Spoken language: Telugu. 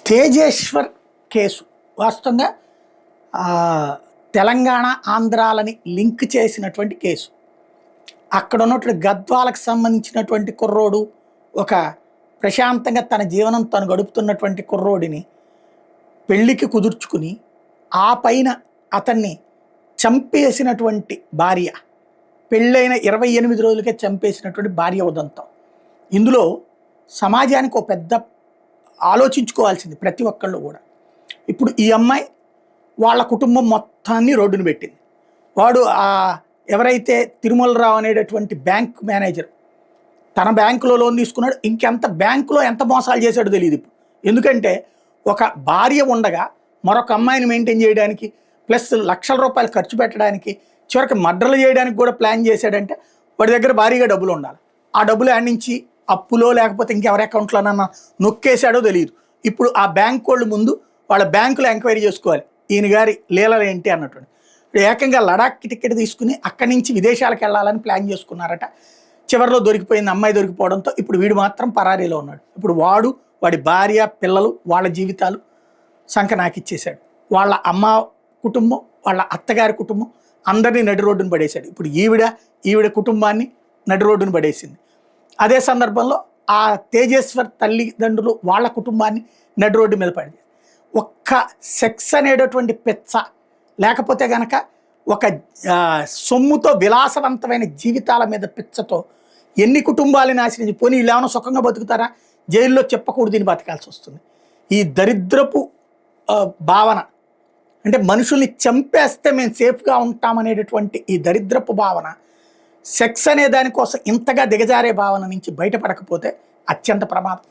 తేజేశ్వర్ కేసు వాస్తవంగా తెలంగాణ ఆంధ్రాలని లింక్ చేసినటువంటి కేసు. అక్కడ ఉన్నటువంటి గద్వాలకు సంబంధించినటువంటి కుర్రోడు, ఒక ప్రశాంతంగా తన జీవనం తను గడుపుతున్నటువంటి కుర్రోడిని పెళ్ళికి కుదుర్చుకుని ఆ పైన అతన్ని చంపేసినటువంటి భార్య, పెళ్ళైన 28 రోజులకే చంపేసినటువంటి భార్య ఉదంతం. ఇందులో సమాజానికి ఒక పెద్ద ఆలోచించుకోవాల్సింది ప్రతి ఒక్కళ్ళు కూడా. ఇప్పుడు ఈ అమ్మాయి వాళ్ళ కుటుంబం మొత్తాన్ని రోడ్డును పెట్టింది. వాడు ఎవరైతే తిరుమలరావు అనేటటువంటి బ్యాంక్ మేనేజర్, తన బ్యాంకులో లోన్ తీసుకున్నాడు. ఇంకెంత బ్యాంకులో ఎంత మోసాలు చేశాడో తెలియదు ఇప్పుడు. ఎందుకంటే ఒక భార్య ఉండగా మరొక అమ్మాయిని మెయింటైన్ చేయడానికి, ప్లస్ లక్షల రూపాయలు ఖర్చు పెట్టడానికి, చివరికి మర్డర్లు చేయడానికి కూడా ప్లాన్ చేశాడంటే వాడి దగ్గర భారీగా డబ్బులు ఉండాలి. ఆ డబ్బులు ఆడి నుంచి అప్పులో లేకపోతే ఇంకెవరి అకౌంట్లోనన్నా నొక్కేశాడో తెలియదు. ఇప్పుడు ఆ బ్యాంక్ వాళ్ళు ముందు వాళ్ళ బ్యాంకులో ఎంక్వైరీ చేసుకోవాలి, ఈయన గారి లీలలు ఏంటి అన్నటువంటి. ఏకంగా లడాక్కి టికెట్ తీసుకుని అక్కడి నుంచి విదేశాలకు వెళ్ళాలని ప్లాన్ చేసుకున్నారట. చివరిలో దొరికిపోయింది, అమ్మాయి దొరికిపోవడంతో ఇప్పుడు వీడు మాత్రం పరారీలో ఉన్నాడు. ఇప్పుడు వాడి భార్య, పిల్లలు, వాళ్ళ జీవితాలు సంకనాకిచ్చేశాడు. వాళ్ళ అమ్మ కుటుంబం, వాళ్ళ అత్తగారి కుటుంబం అందరినీ నడి రోడ్డును పడేశాడు. ఇప్పుడు ఈవిడ కుటుంబాన్ని నడి రోడ్డును పడేసింది. అదే సందర్భంలో ఆ తేజేశ్వర్ తల్లిదండ్రులు వాళ్ళ కుటుంబాన్ని నడి రోడ్డు మీద పడేది. ఒక్క సెక్స్ అనేటటువంటి పెచ్చ, లేకపోతే కనుక ఒక సొమ్ముతో విలాసవంతమైన జీవితాల మీద పిచ్చతో ఎన్ని కుటుంబాలు నాశనం. పోనీ వీళ్ళు ఏమైనా సుఖంగా బతుకుతారా? జైల్లో చెప్పకూడదు, దీన్ని బతకాల్సి వస్తుంది. ఈ దరిద్రపు భావన, అంటే మనుషుల్ని చంపేస్తే మేము సేఫ్గా ఉంటామనేటటువంటి ఈ దరిద్రపు భావన, సెక్స్ అనే దానికోసం ఇంతగా దిగజారే భావన నుంచి బయటపడకపోతే అత్యంత ప్రమాదం.